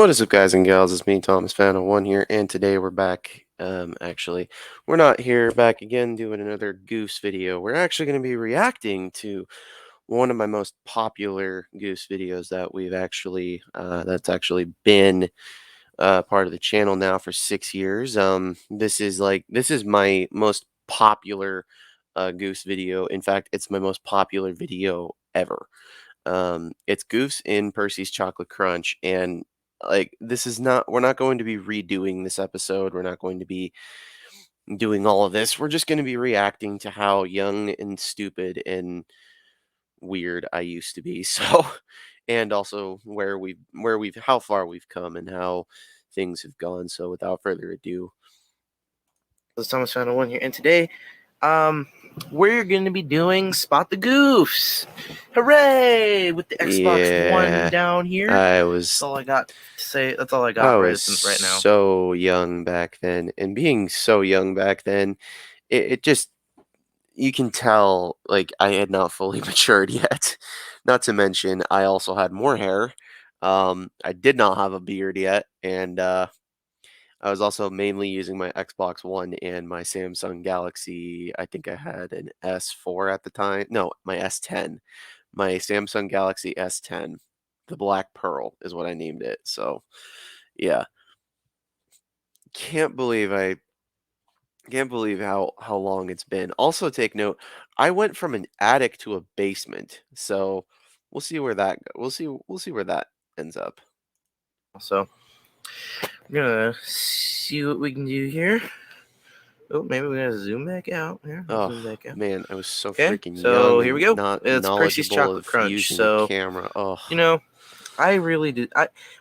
What is up, guys and gals? It's me, Thomas Fan01 here, and today we're back. Actually, we're not here back again doing another Goose video. We're actually going to be reacting to one of my most popular Goose videos that that's actually been part of the channel now for 6 years. This is my most popular Goose video. In fact, it's my most popular video ever. It's Goose in Percy's Chocolate Crunch, and we're not going to be redoing this episode. We're not going to be doing all of this. We're just going to be reacting to how young and stupid and weird I used to be. So, and also how far we've come and how things have gone. So, without further ado, It's Thomas Final One here, and today, we're going to be doing Spot the Goofs. Hooray! With the Xbox One down here. That's all I got to say. That's all I got right now. So young back then, and being so young back then, it just, you can tell, like, I had not fully matured yet. Not to mention, I also had more hair. I did not have a beard yet, and I was also mainly using my Xbox One and my Samsung Galaxy. I think I had an S4 at the time. No, my S10. My Samsung Galaxy S10. The Black Pearl is what I named it. So, yeah. Can't believe how long it's been. Also, take note, I went from an attic to a basement. So, we'll see where that ends up. So, we're gonna see what we can do here. Oh, maybe we're gonna zoom back out here. Zoom back out. Man, I was so freaking young. So here we go. Not it's Percy's Chocolate Crunch. So camera. Oh, you know, I really did.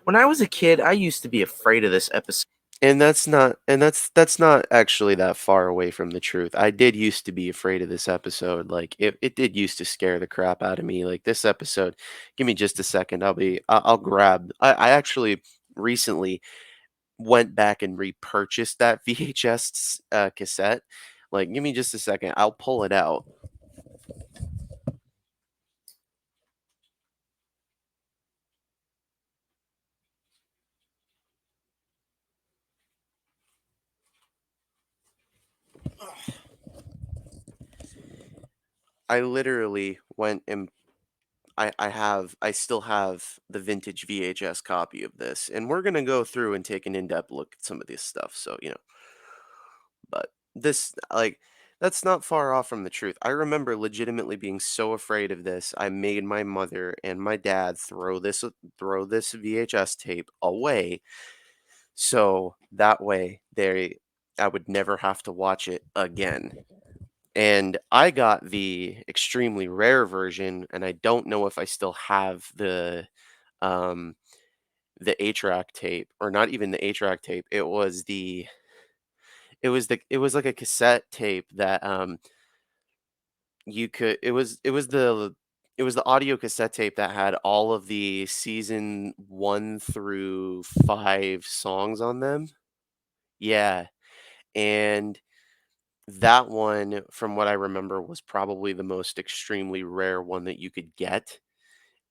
When I was a kid, I used to be afraid of this episode. And that's not actually that far away from the truth. I did used to be afraid of this episode. Like, it did used to scare the crap out of me. Like, this episode, give me just a second. I'll grab. I actually recently went back and repurchased that VHS cassette. Like, give me just a second. I'll pull it out. I literally went and I still have the vintage VHS copy of this, and we're gonna go through and take an in-depth look at some of this stuff. So, but this, like, that's not far off from the truth. I remember legitimately being so afraid of this. I made my mother and my dad throw this VHS tape away, so that way I would never have to watch it again. And I got the extremely rare version, and I don't know if I still have um, the 8-track tape, or not even the 8-track tape. It was like a cassette tape that you could it was the audio cassette tape that had all of the season 1 through 5 songs on them. Yeah, and that one, from what I remember, was probably the most extremely rare one that you could get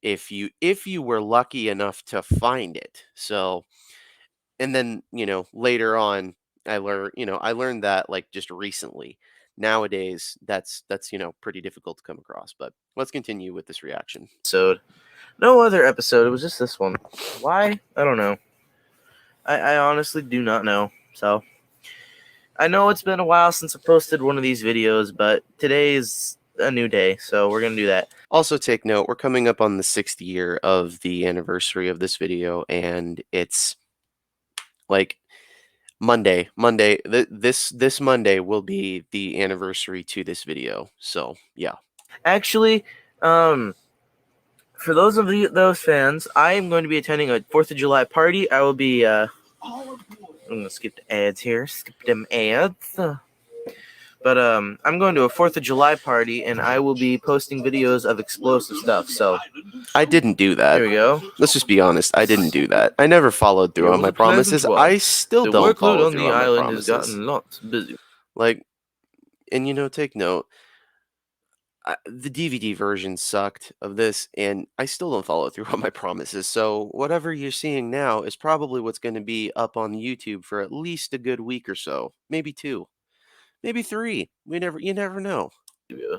if you were lucky enough to find it. So, and then, later on, I learned that, like, just recently. Nowadays, that's pretty difficult to come across. But let's continue with this reaction. No other episode. It was just this one. Why? I don't know. I honestly do not know. So, I know it's been a while since I posted one of these videos, but today is a new day, so we're going to do that. Also, take note, we're coming up on the 6th year of the anniversary of this video, and it's, like, Monday. This Monday will be the anniversary to this video. So, yeah. Actually, for those of those fans, I am going to be attending a 4th of July party. I will be, I'm going to skip the ads here. Skip them ads. But I'm going to a 4th of July party, and I will be posting videos of explosive stuff. So I didn't do that. There we go. Let's just be honest. I didn't do that. I never followed through on my promises. I still don't follow through on my promises. The workload on the island has gotten lots busy. Like, and take note, the DVD version sucked of this, and I still don't follow through on my promises. So whatever you're seeing now is probably what's going to be up on YouTube for at least a good week or so, maybe 2, maybe 3. You never know. Yeah.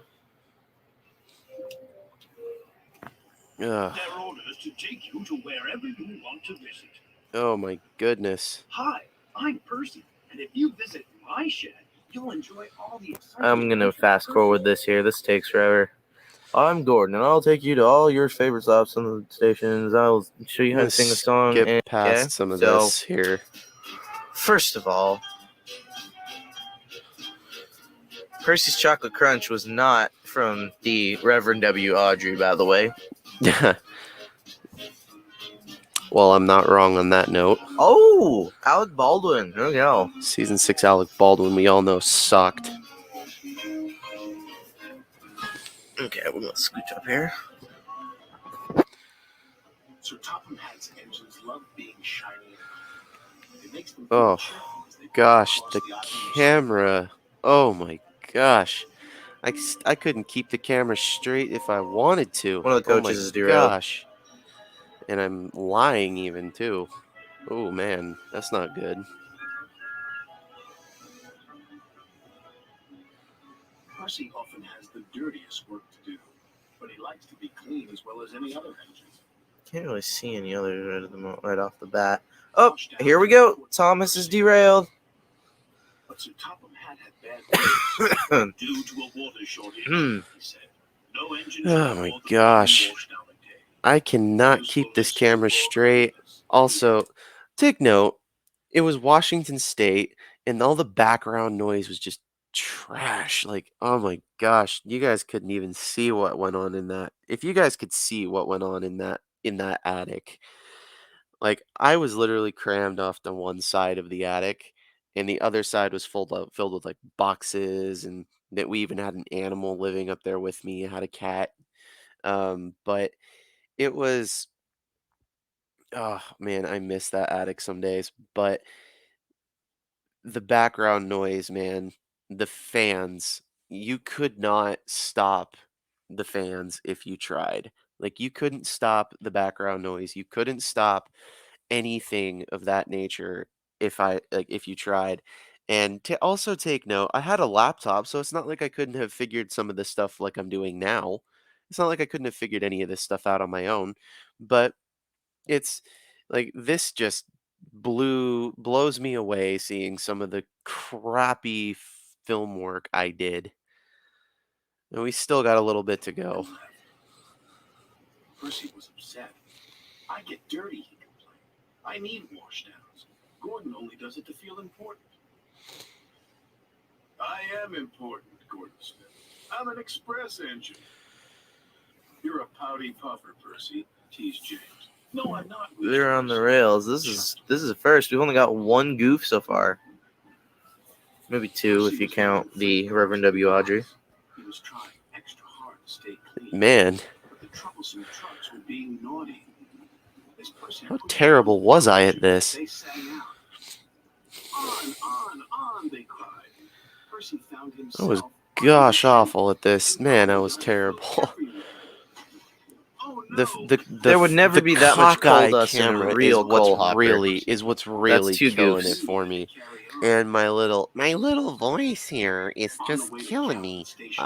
Ugh. Their orders to take you to wherever you want to visit. Oh my goodness. Hi, I'm Percy, and if you visit my shed, you'll enjoy all the exciting. I'm gonna fast forward this here. This takes forever. I'm Gordon, and I'll take you to all your favorite stops on the stations. I'll show you how to sing a song. Skip past some of this here. First of all, Percy's Chocolate Crunch was not from the Reverend W. Audrey, by the way. Well, I'm not wrong on that note. Oh, Alec Baldwin. There we go. Season 6 Alec Baldwin, we all know, sucked. Okay, we're gonna scooch up here. Sir Topham Hatt's engines love being shiny. It makes them Oh, chill as they gosh, cross the island. camera. Oh my gosh. I couldn't keep the camera straight if I wanted to. One of the coaches is Oh my derailed. gosh. And I'm lying even too. Oh man, that's not good. Percy often has the dirtiest work to do, but he likes to be clean as well as any other engine. Can't really see any others right off the bat. Oh, here we go. Thomas is derailed. But Sir Topham Hatt had bad weather due to a water shortage. He said, "No engine Oh my gosh. I cannot keep this camera straight. Also, take note, it was Washington State, and all the background noise was just trash. Like, oh my gosh, you guys couldn't even see what went on in that. If you guys could see what went on in that attic, like I was literally crammed off to one side of the attic, and the other side was filled with like boxes, and that we even had an animal living up there with me. I had a cat. But it was, oh man, I miss that attic some days. But the background noise, man, the fans, you could not stop the fans if you tried. Like you couldn't stop the background noise. You couldn't stop anything of that nature if you tried. And to also take note, I had a laptop, so it's not like I couldn't have figured some of this stuff like I'm doing now. It's not like I couldn't have figured any of this stuff out on my own, but it's like this just blows me away seeing some of the crappy film work I did. And we still got a little bit to go. Percy was upset. I get dirty, he complained. I need washdowns. Gordon only does it to feel important. I am important, Gordon Smith. I'm an express engine. You're a pouty puffer, Percy, teased James. No, I'm not. We're on the rails. This is a first. We've only got one goof so far. Maybe two if you count the Reverend W. Audrey. He was trying extra hard to stay clean. Man, But the troublesome trucks were being naughty. As Percy how pushed terrible them was I at this? They sang out. On, they cried. Percy found himself. I was gosh awful at this. Man, I was terrible. Oh, There would never be that much coal dust in a camera real coal hopper. is what's really two killing goofs. it for me. And my little voice here is just killing me.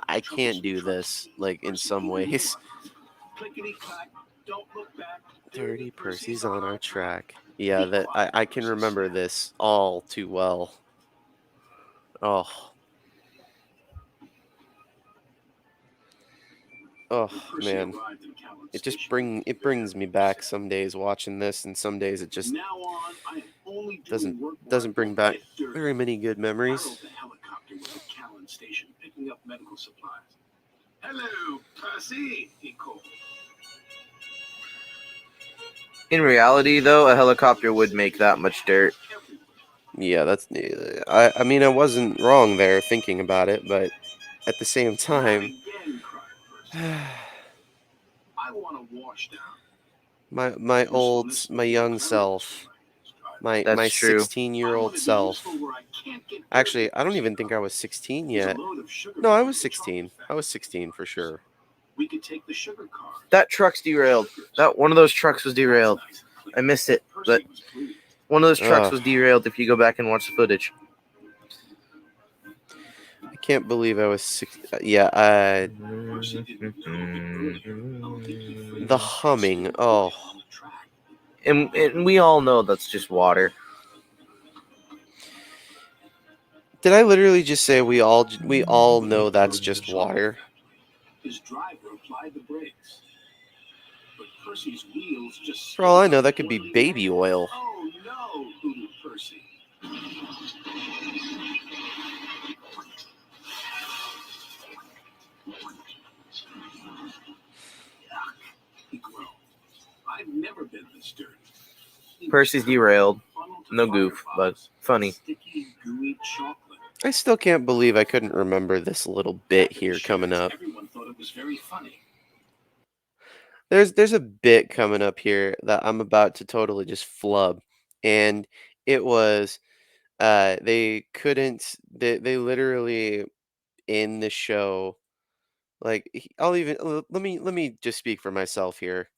I can't do this like in some ways. Dirty Percy's on our track. Yeah, that I can remember this all too well. Oh. Oh man. It brings me back some days watching this, and some days it just doesn't bring back very many good memories. Hello, Percy, he called. In reality, though, a helicopter would make that much dirt. Yeah, that's I mean I wasn't wrong there thinking about it, but at the same time I want to wash down. my young self My That's true. 16-year-old self. Actually, I don't even think I was 16 yet. No, I was 16. I was 16 for sure. We could take the sugar car. That truck's derailed. That one of those trucks was derailed. I missed it, but one of those trucks Ugh. was derailed. If you go back and watch the footage. I can't believe I was 6. Yeah, the humming. Oh, And we all know that's just water. did I literally just say we all know that's just water? His driver applied the brakes. But Percy's wheels just For all I know, that could be baby oil. Oh no, hooted Percy. Yuck, he groaned. I've never been this dirty. Percy's derailed. No goof, but funny. Sticky, gooey chocolate. I still can't believe I couldn't remember this little bit here coming up. Everyone thought it was very funny. There's a bit coming up here that I'm about to totally just flub, and it was they they literally in the show, like let me just speak for myself here.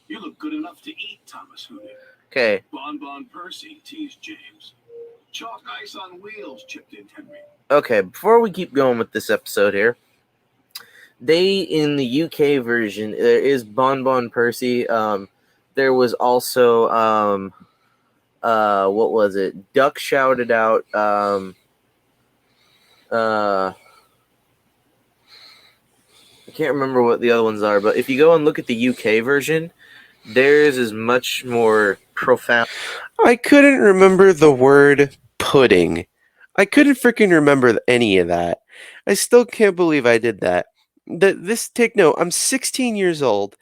You look good enough to eat, Thomas hooted. Okay. Bon Percy, teased James. Chalk ice on wheels, chipped in Henry. Okay, before we keep going with this episode here, they in the UK version there is Bon Percy. There was also what was it? Duck shouted out I can't remember what the other ones are, but if you go and look at the UK version, theirs is much more profound. I couldn't remember the word pudding. I couldn't freaking remember any of that. I still can't believe I did that. Take note, I'm 16 years old.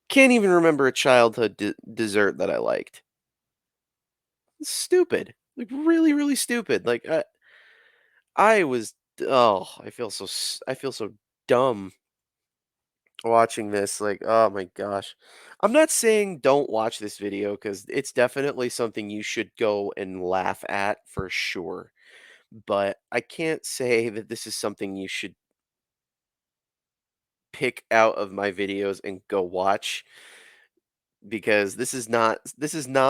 Can't even remember a childhood dessert that I liked. It's stupid. Like really, really stupid. Like I was I feel so dumb watching this. Like, oh my gosh. I'm not saying don't watch this video cuz it's definitely something you should go and laugh at for sure. But I can't say that this is something you should pick out of my videos and go watch because this is not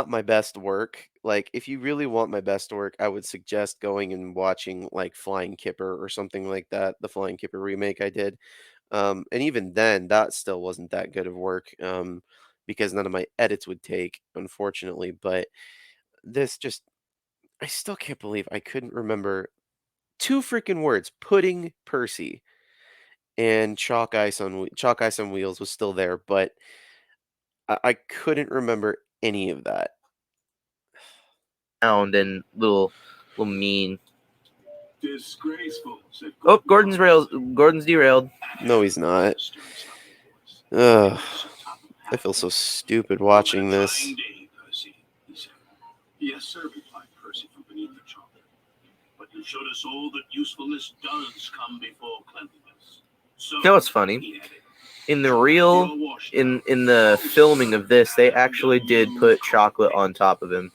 my best work. Like if you really want my best work, I would suggest going and watching like Flying Kipper or something like that, the Flying Kipper remake I did. And even then that still wasn't that good of work because none of my edits would take, unfortunately, but this just I still can't believe I couldn't remember two freaking words, pudding Percy and chalk ice on wheels was still there, but I couldn't remember any of that. And little mean. Disgraceful, said Oh, Gordon's derailed. No, he's not. Ugh, I feel so stupid watching this. Yes, sir, replied Percy from beneath the chocolate. But you showed us all that usefulness does come before cleanliness. So, You know what's funny? he added, In the filming of this, they actually did put chocolate on top of him.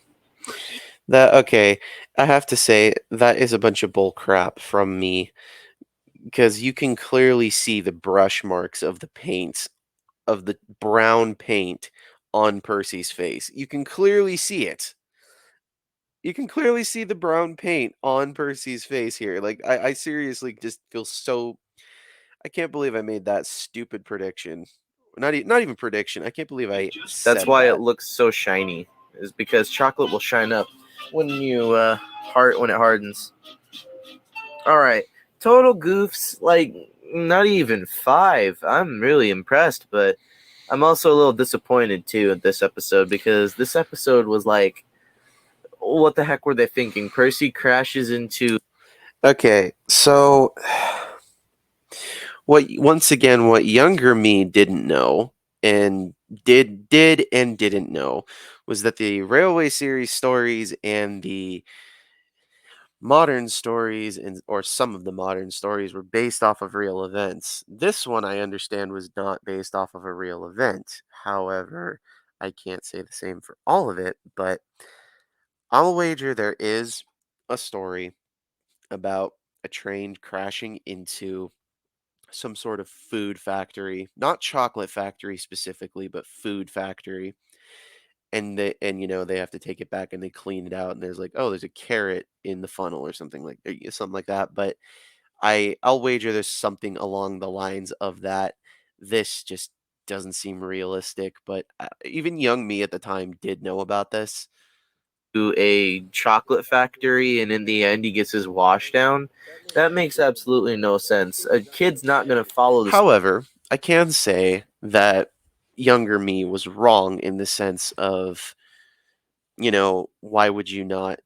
Okay, I have to say that is a bunch of bull crap from me because you can clearly see the brush marks of the paint of the brown paint on Percy's face. You can clearly see it. You can clearly see the brown paint on Percy's face here. Like I seriously just feel so I can't believe I made that stupid prediction. Not even prediction. I can't believe I said That's why that. it looks so shiny. Is because chocolate will shine up when you when it hardens. All right, total goofs like not even 5. I'm really impressed, but I'm also a little disappointed too at this episode because this episode was like, what the heck were they thinking? Percy crashes into. Okay, so what younger me didn't know and did and didn't know was that the Railway series stories and the modern stories or some of the modern stories were based off of real events. This one I understand was not based off of a real event. However, I can't say the same for all of it, but I'll wager there is a story about a train crashing into some sort of food factory, not chocolate factory specifically, but food factory. And they have to take it back and they clean it out and there's like, oh, there's a carrot in the funnel or something like that. But I'll wager there's something along the lines of that. This just doesn't seem realistic, but even young me at the time did know about this. To a chocolate factory, and in the end, he gets his wash down. That makes absolutely no sense. A kid's not going to follow this. However, I can say that younger me was wrong in the sense of, why would you not,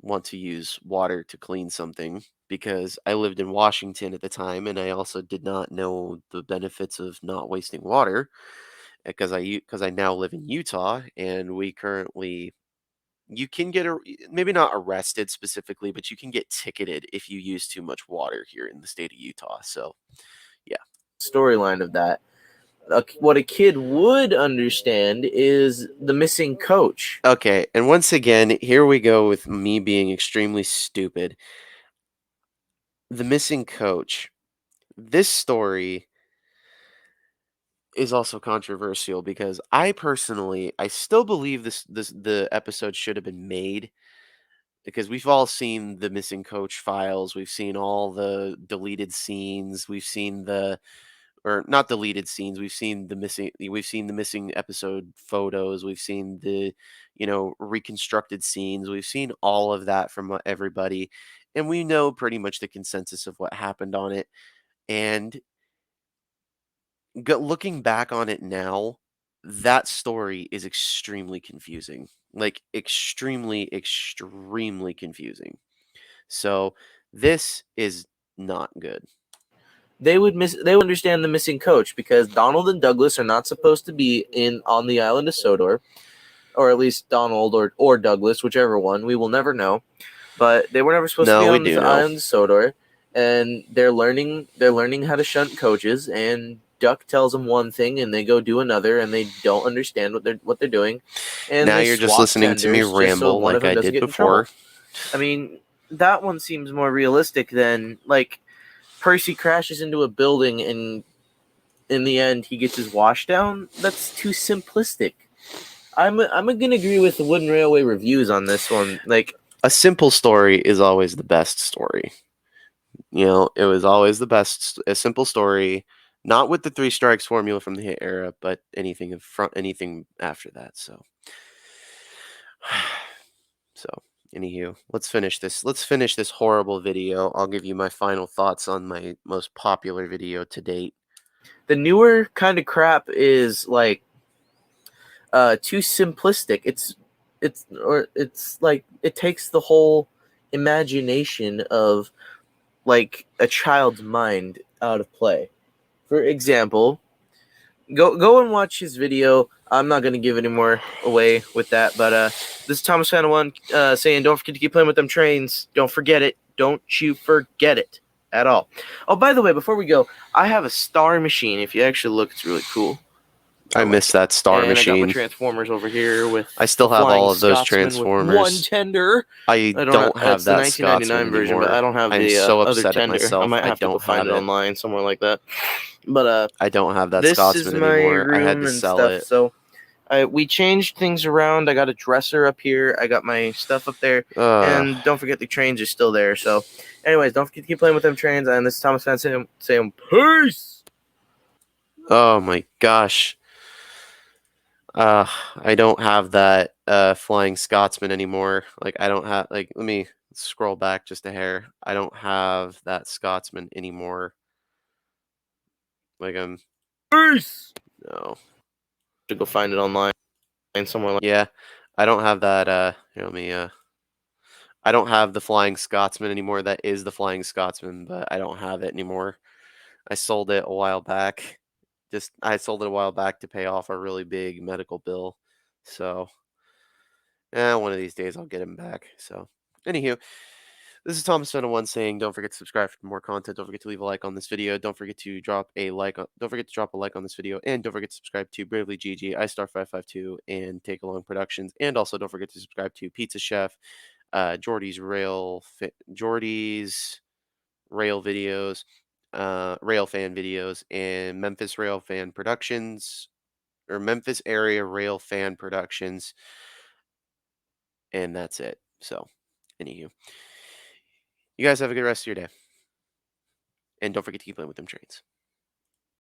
want to use water to clean something? Because I lived in Washington at the time and I also did not know the benefits of not wasting water because I now live in Utah and we currently you can get maybe not arrested specifically, but you can get ticketed if you use too much water here in the state of Utah. So, yeah. Storyline of that. What a kid would understand is the missing coach. Okay, and once again, here we go with me being extremely stupid. The missing coach. This story is also controversial because I still believe the episode should have been made because we've all seen the missing coach files. We've seen all the deleted scenes. We've seen the or not deleted scenes. We've seen the missing episode photos. We've seen the reconstructed scenes. We've seen all of that from everybody and we know pretty much the consensus of what happened on it. And looking back on it now, that story is extremely confusing. Like extremely, extremely confusing. So this is not good. They would understand the missing coach because Donald and Douglas are not supposed to be on the island of Sodor, or at least Donald or Douglas, whichever one. We will never know. But they were never supposed to be on the island of Sodor, and they're learning how to shunt coaches. And Duck tells them one thing, and they go do another, and they don't understand what they're doing. And now you're just listening to me ramble like I did before. I mean, that one seems more realistic than like Percy crashes into a building, and in the end, he gets his wash down. That's too simplistic. I'm gonna agree with the Wooden Railway reviews on this one. Like, a simple story is always the best story. It was always the best. A simple story, not with the 3 strikes formula from the hit era, but anything after that. So, anywho, let's finish this. Let's finish this horrible video. I'll give you my final thoughts on my most popular video to date. The newer kind of crap is like too simplistic. It's like it takes the whole imagination of like a child's mind out of play. For example, go and watch his video. I'm not gonna give any more away with that, but this is Thomas Fan 1 saying, don't forget to keep playing with them trains. Don't forget it. Don't you forget it at all. Oh, by the way, before we go, I have a star machine. If you actually look, it's really cool. I miss that star machine. I got my Transformers over here with. I still have all of those Transformers. One tender. I don't have that the 1999 version, anymore. but I don't have I'm the so other upset tender. at myself. I might have to go find it online somewhere like that. But I don't have that this Scotsman is my anymore. room I had to and sell stuff, it. So we changed things around. I got a dresser up here. I got my stuff up there. And don't forget the trains are still there. So anyways, don't forget to keep playing with them trains. And this is Thomas Fan saying peace. Oh my gosh. I don't have that Flying Scotsman anymore. Like I don't have let me scroll back just a hair. I don't have that Scotsman anymore. Like peace. No. To go find it online somewhere like yeah. I don't have that here, let me I don't have the Flying Scotsman anymore. That is the Flying Scotsman, but I don't have it anymore. I sold it a while back. I sold it a while back to pay off a really big medical bill. So, one of these days I'll get him back. So, anywho, This is Thomas Fennel one saying, don't forget to subscribe for more content. Don't forget to leave a like on this video. Don't forget to drop a like. Don't forget to drop a like on this video, and don't forget to subscribe to Bravely GG, iStar552, and Take Along Productions. And also, don't forget to subscribe to Pizza Chef, Jordy's Rail videos, Rail Fan videos, and Memphis Rail Fan Productions, or Memphis Area Rail Fan Productions. And that's it. So, anywho, you guys have a good rest of your day. And don't forget to keep playing with them trains.